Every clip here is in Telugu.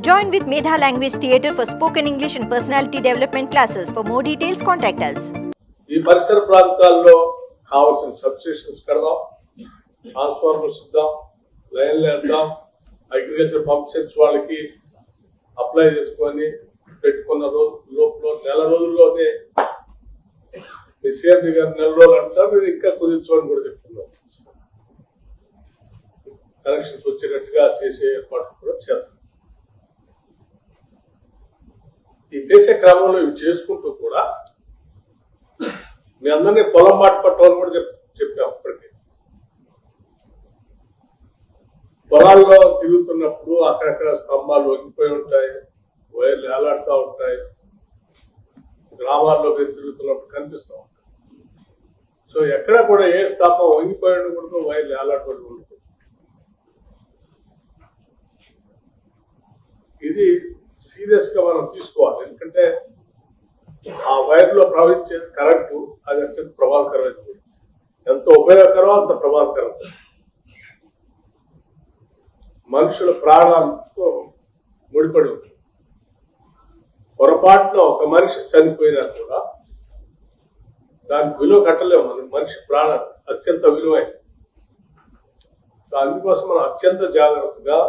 Join with Medha Language Theatre for spoken English and personality development classes. For more details, contact us. ఈ పరిసర ప్రాంతాల్లో కావాల్సిన సబ్స్టేషన్స్ కడదాం, ట్రాన్స్ఫార్మర్స్ ఇద్దాం, లైన్లు వేద్దాం, అగ్రికల్చర్ పంప్ సెట్స్ వాళ్ళకి అప్లై చేసుకొని పెట్టుకున్న లోపల నెల రోజుల్లోనే మీ సీఎం గారు నెల రోజులు అంటారు, మీరు ఇంకా కుదించుకొని కూడా చెప్తున్నారు. కనెక్షన్స్ వచ్చేటట్టుగా చేసే ఏర్పాట్లు కూడా చేద్దాం. ఈ చేసే క్రమంలో ఇవి చేసుకుంటూ కూడా మీ అందరినీ పొలం మాట పట్టవాలని కూడా చెప్పాం. ఇప్పటికీ పొలాల్లో తిరుగుతున్నప్పుడు అక్కడక్కడ స్తంభాలు వంగిపోయి ఉంటాయి, వైర్లు ఏలాడుతూ ఉంటాయి, గ్రామాల్లో తిరుగుతున్నప్పుడు కనిపిస్తూ ఉంటాయి. సో ఎక్కడ కూడా ఏ స్తంభం వంగిపోయి ఉండకూడదు, వైర్లు ఏలాడుతూ ఉండకూడదు. ఇది సీరియస్ గా మనం తీసుకోవాలి. ఎందుకంటే ఆ వైర్ లో ప్రవహించే కరెంటు అది అత్యంత ప్రమాదకరమైనది. ఎంత ఉపయోగకరమో అంత ప్రమాదకరం. మనుషుల ప్రాణాలతో ముడిపడి ఉంటుంది. పొరపాటున ఒక మనిషి చనిపోయినా కూడా దానికి విలువ కట్టలేము. మనం మనిషి ప్రాణం అత్యంత విలువైంది. అందుకోసం మనం అత్యంత జాగ్రత్తగా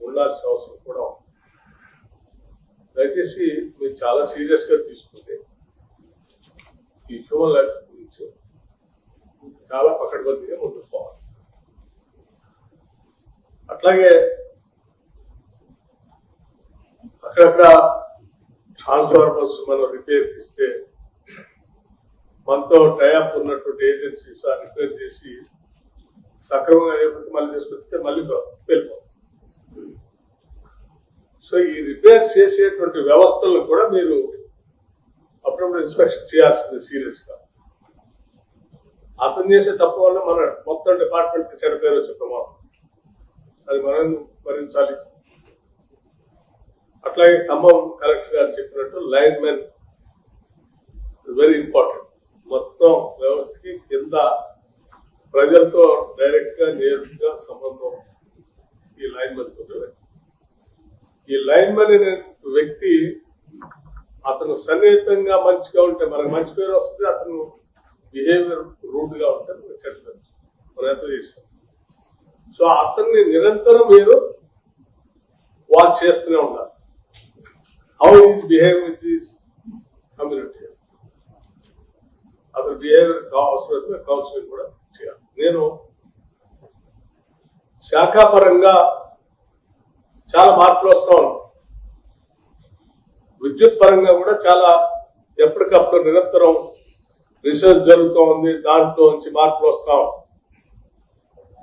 ఉండాల్సిన అవసరం కూడా ఉంది. దయచేసి మీరు చాలా సీరియస్ గా తీసుకుంటే ఈ హ్యూమన్ లైఫ్ గురించి చాలా పకడ్బందీగా ముందుకు పోవాలి. అట్లాగే అక్కడక్కడ ట్రాన్స్ఫార్మర్స్ మనం రిపేర్ ఇస్తే మనతో టైఅప్ ఉన్నటువంటి ఏజెన్సీస్ రిపేర్ చేసి సక్రమంగా మళ్ళీ తీసుకొస్తే మళ్ళీ వెళ్ళిపోతాం. సో ఈ రిపేర్ చేసేటువంటి వ్యవస్థలను కూడా మీరు అప్పుడప్పుడు ఇన్స్పెక్షన్ చేయాల్సింది సీరియస్ గా. అతను చేసే తప్పు వల్ల మన మొత్తం డిపార్ట్మెంట్ కి చెడు పేరు వచ్చే ప్రమాదం, అది మనం భరించాలి. అట్లాగే ఖమ్మం కలెక్టర్ గారు చెప్పినట్టు లైన్ మెన్ వెరీ ఇంపార్టెంట్. మొత్తం వ్యవస్థకి కింద ప్రజలతో డైరెక్ట్ గా నేరుగా సంబంధం ఈ లైన్ మెన్ తో. ఈ లైన్ మెన్ అనే వ్యక్తి అతను సన్నిహితంగా మంచిగా ఉంటే మనకు మంచి పేరు వస్తుంది, అతను బిహేవియర్ రూడ్ గా ఉంటే చెడ్డ పేరు మనం ఎంత చేసాం. సో అతన్ని నిరంతరం మీరు వాచ్ చేస్తూనే ఉండాలి. How is behave with this community, అతని బిహేవియర్ అవసరమైతే కౌన్సిలింగ్ కూడా చేయాలి. నేను శాఖాపరంగా చాలా మార్పులు వస్తూ ఉన్నాయి. విద్యుత్ పరంగా కూడా చాలా ఎప్పటికప్పుడు నిరంతరం రీసెర్చ్ జరుగుతూ ఉంది. దాంట్లో నుంచి మార్పులు వస్తూ ఉన్నాయి.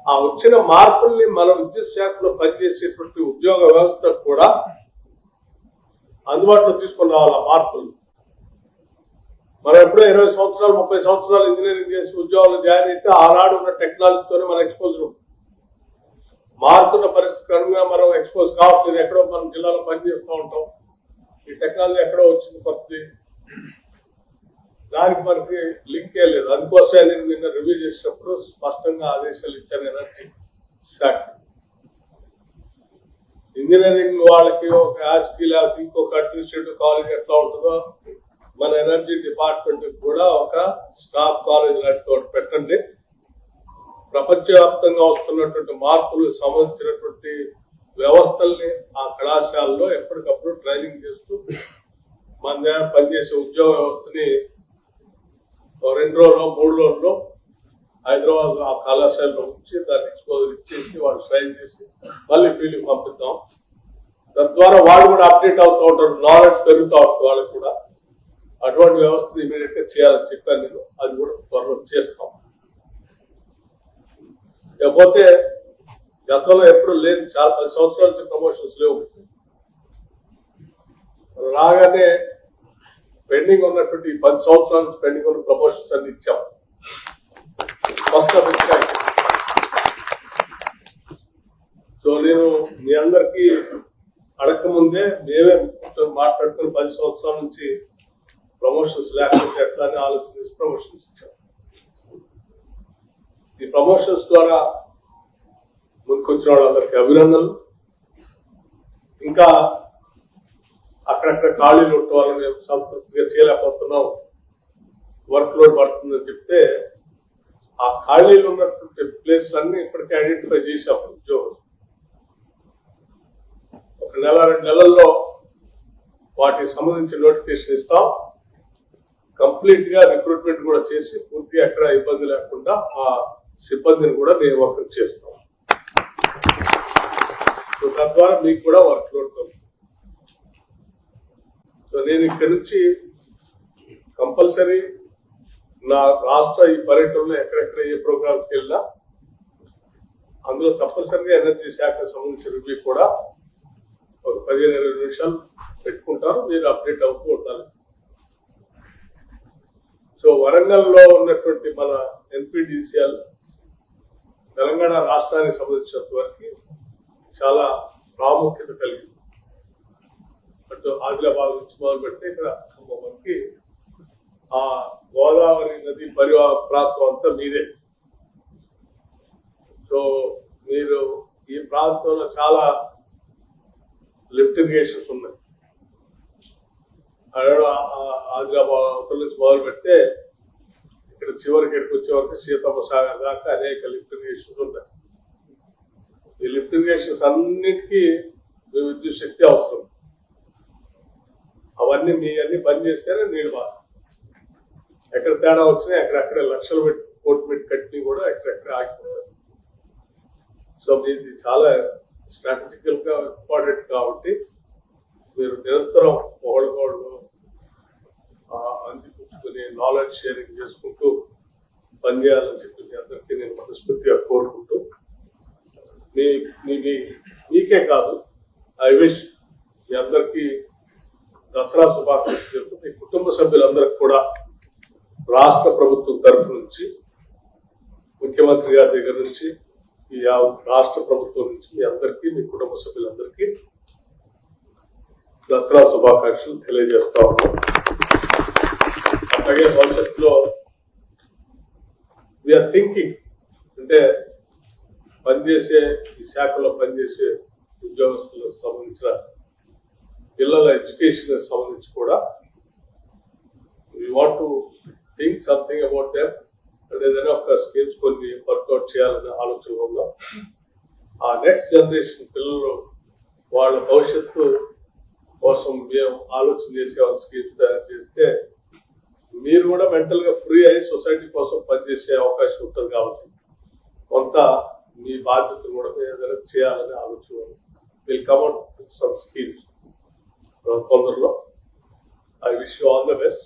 ఆ వచ్చిన మార్పుల్ని మన విద్యుత్ శాఖలో పనిచేసేటువంటి ఉద్యోగ వ్యవస్థకు కూడా అందుబాటులో తీసుకుని రావాలి. ఆ మార్పులు మనం ఎప్పుడో 20 సంవత్సరాలు 30 సంవత్సరాలు ఇంజనీరింగ్ చేసి ఉద్యోగాలు జాయిన్ అయితే ఆనాడు ఉన్న టెక్నాలజీతోనే మన ఎక్స్పోజర్ ఉంటుంది. మారుతున్న పరిస్థితి అనుగుణంగా మనం ఎక్స్పోజ్ కావట్లేదు. ఎక్కడో మనం జిల్లాలో పనిచేస్తూ ఉంటాం. ఈ టెక్నాలజీ ఎక్కడో వచ్చింది కొత్తది, దానికి మనకి లింక్ ఏ లేదు. అందుకోసమే నేను నిన్న రివ్యూ చేసినప్పుడు స్పష్టంగా ఆదేశాలు ఇచ్చాను. ఎనర్జీ శాఖ ఇంజనీరింగ్ వాళ్ళకి ఒక యాస్కి లేకపోతే ఇంకొక అడ్మినిస్ట్రేటివ్ కాలేజ్ ఎట్లా ఉంటుందో మన ఎనర్జీ డిపార్ట్మెంట్ కూడా ఒక స్టాఫ్ కాలేజ్ లాంటి చోట పెట్టండి. ప్రపంచవ్యాప్తంగా వస్తున్నటువంటి మార్పులు సంబంధించినటువంటి వ్యవస్థల్ని ఆ కళాశాలలో ఎప్పటికప్పుడు ట్రైనింగ్ చేస్తూ మన దగ్గర పనిచేసే ఉద్యోగ వ్యవస్థని 2 రోజుల్లో 3 రోజుల్లో హైదరాబాద్ ఆ కళాశాలలో ఉంచి దాన్ని ఎక్స్పోజర్ ఇచ్చేసి వాళ్ళు ట్రైన్ చేసి మళ్ళీ ఫీల్డ్కి పంపిద్దాం. తద్వారా వాళ్ళు కూడా అప్డేట్ అవుతూ ఉంటారు, నాలెడ్జ్ పెరుగుతూ ఉంటుంది వాళ్ళకి కూడా. అటువంటి వ్యవస్థను ఇమీడియట్ గా చేయాలని చెప్పాను నేను. అది కూడా త్వరలో చేస్తాం. లేకపోతే గతంలో ఎప్పుడు లేదు, చాలా 10 సంవత్సరాల నుంచి ప్రమోషన్స్ లేవు. రాగానే పెండింగ్ ఉన్నటువంటి 10 సంవత్సరాల నుంచి పెండింగ్ ఉన్న ప్రమోషన్స్ అన్ని ఇచ్చాం. సో నేను మీ అందరికీ అడగకముందే మేమే మాట్లాడుకుని 10 సంవత్సరాల నుంచి ప్రమోషన్స్ లేకపోతే ఎట్లా అని ఆలోచించి ప్రమోషన్స్ ఇచ్చాం. ఈ ప్రమోషన్స్ ద్వారా ముందుకొచ్చిన వాళ్ళందరికీ అభినందనలు. ఇంకా అక్కడక్కడ ఖాళీలు ఉండటం వల్ల మేము సంతృప్తిగా చేయలేకపోతున్నాం, వర్క్ లోడ్ పడుతుందని చెప్తే ఆ ఖాళీలు ఉన్నటువంటి ప్లేస్లు అన్ని ఇప్పటికే ఐడెంటిఫై చేసాం ఉద్యోగులు. ఒక నెల 2 నెలల్లో వాటికి సంబంధించి నోటిఫికేషన్ ఇస్తాం. కంప్లీట్ గా రిక్రూట్మెంట్ కూడా చేసి పూర్తిగా ఎక్కడ ఇబ్బంది లేకుండా ఆ సిబ్బందిని కూడా నియామకం చేస్తాం. సో తద్వారా మీకు కూడా వర్క్ లోడ్ కలుగుతుంది. సో నేను ఇక్కడి నుంచి కంపల్సరీ నా రాష్ట్ర ఈ పర్యటనలో ఎక్కడెక్కడ ఏ ప్రోగ్రామ్కి వెళ్ళినా అందులో తప్పనిసరిగా ఎనర్జీ శాఖకు సంబంధించిన రివ్యూ కూడా ఒక 15-20 నిమిషాలు పెట్టుకుంటారు. మీరు అప్డేట్ అవుతూ ఉండాలి. సో వరంగల్లో ఉన్నటువంటి మన ఎన్పిడిసిఎల్ తెలంగాణ రాష్ట్రానికి సంబంధించినంత వరకు చాలా ప్రాముఖ్యత కలిగింది. అటు ఆదిలాబాద్ నుంచి మొదలు పెడితే ఇక్కడ మనకి ఆ గోదావరి నది పరివాహక ప్రాంతం అంతా మీదే. సో మీరు ఈ ప్రాంతంలో చాలా లిఫ్ట్ ఇరిగేషన్స్ ఉన్నాయి. ఆదిలాబాద్ అవతల నుంచి మొదలు పెడితే ఇక్కడ చివరికి ఎక్కడికి వచ్చే వరకు సీతమ్మ సాగర్ దాకా అనేక లిఫ్ట్ ఇరిగేషన్స్ ఉన్నాయి. ఈ లిఫ్ట్ ఇరిగేషన్స్ అన్నిటికీ విద్యుత్ శక్తి అవసరం. అవన్నీ మీ అన్ని బంద్ చేస్తేనే నీళ్ళు బాగా. ఎక్కడ తేడా వచ్చినా ఎక్కడెక్కడ లక్షలు పెట్టి కోట్లు పెట్టి కట్టి కూడా ఎక్కడెక్కడ ఆగిపోతారు. సో మీది చాలా స్ట్రాటజికల్ గా ఇంపార్టెంట్ కాబట్టి మీరు నిరంతరం ఒకళ్ళకొకళ్ళు అందిపుచ్చుకుని నాలెడ్జ్ షేరింగ్ చేసుకుంటూ పనిచేయాలని చెప్పి మీ అందరికీ నేను మనస్ఫూర్తిగా కోరుకుంటూ మీకే కాదు ఐ విష్ మీ అందరికీ దసరా శుభాకాంక్షలు చెప్తూ మీ కుటుంబ సభ్యులందరికీ కూడా రాష్ట్ర ప్రభుత్వం తరఫు నుంచి ముఖ్యమంత్రి గారి దగ్గర నుంచి ఈ రాష్ట్ర ప్రభుత్వం నుంచి మీ అందరికీ మీ కుటుంబ సభ్యులందరికీ దసరా శుభాకాంక్షలు తెలియజేస్తా ఉన్నాం. అలాగే భవిష్యత్తులో వీఆర్ థింకింగ్ అంటే పనిచేసే ఈ శాఖలో పనిచేసే ఉద్యోగస్తులకు సంబంధించిన పిల్లల ఎడ్యుకేషన్ సంబంధించి కూడా we want to think something about them. ఏదైనా ఒక స్కీమ్స్ కొన్ని వర్కౌట్ చేయాలనే ఆలోచనలో ఉన్నాం. ఆ నెక్స్ట్ జనరేషన్ పిల్లలు వాళ్ళ భవిష్యత్తు కోసం మేము ఆలోచన చేసే స్కీమ్స్ తయారు చేస్తే మీరు కూడా మెంటల్ గా ఫ్రీ అయ్యి సొసైటీ కోసం పనిచేసే అవకాశం ఉంటుంది. కాబట్టి కొంత మీ బాధ్యతలు కూడా ఏదైనా చేయాలనే ఆలోచన will come out with some schemes తొందరలో. I wish you all the best.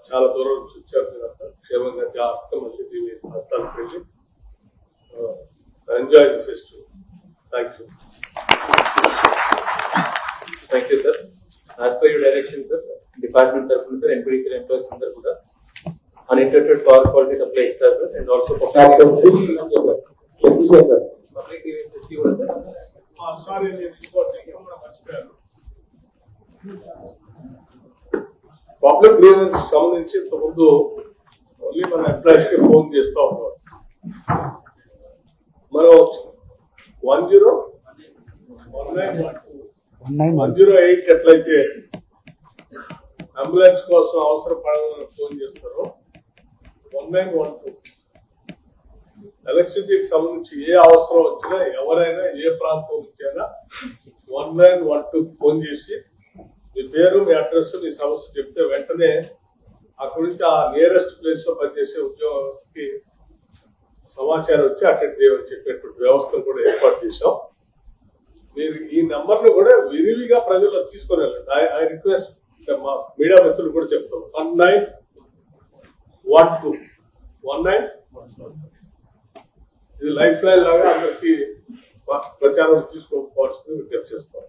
చాలా దూరం నుంచి వచ్చారు మీరంతా, క్షేమంగా జాగ్రత్త మళ్ళీ దీని అర్థానికి వెళ్ళి enjoy the festival. Thank you. Thank you, sir. As per your direction, sir, department tarafuna sir, NPDCL employees అందరూ కూడా uninterrupted power quality supply ఇస్తారు sir, and also public sorry నేను మర్చిపోయాను. పబ్లిక్ గ్రీవెన్స్ సంబంధించి ఇంతకుముందు ఓన్లీ మన ఎంప్లాయీస్ కి ఫోన్ చేస్తూ ఉన్నాం. మనం 108 ఎట్లయితే అంబులెన్స్ కోసం అవసరం పడాలని ఫోన్ చేస్తారో 1912 ఎలక్ట్రిసిటీకి సంబంధించి ఏ అవసరం వచ్చినా ఎవరైనా ఏ ప్రాంతం నుంచి అయినా 1912 ఫోన్ చేసి మీ పేరు మీ అడ్రస్ మీ సమస్య చెప్తే వెంటనే అక్కడి నుంచి ఆ నియరెస్ట్ ప్లేస్ లో పనిచేసే ఉద్యోగస్తుకి సమాచారం వచ్చి అటెండ్ చేయమని చెప్పేటువంటి వ్యవస్థను కూడా ఏర్పాటు చేశాం. మీరు ఈ నంబర్ ను కూడా విరివిగా ప్రజల్లో తీసుకొని వెళ్ళండి. ఐ రిక్వెస్ట్ మా మీడియా మిత్రులు కూడా చెప్తాం. 1912 ఇది లైఫ్ లైన్ లాగా అందరికి ప్రచారం తీసుకోవాల్సింది విజ్ఞప్తి చేస్తాం.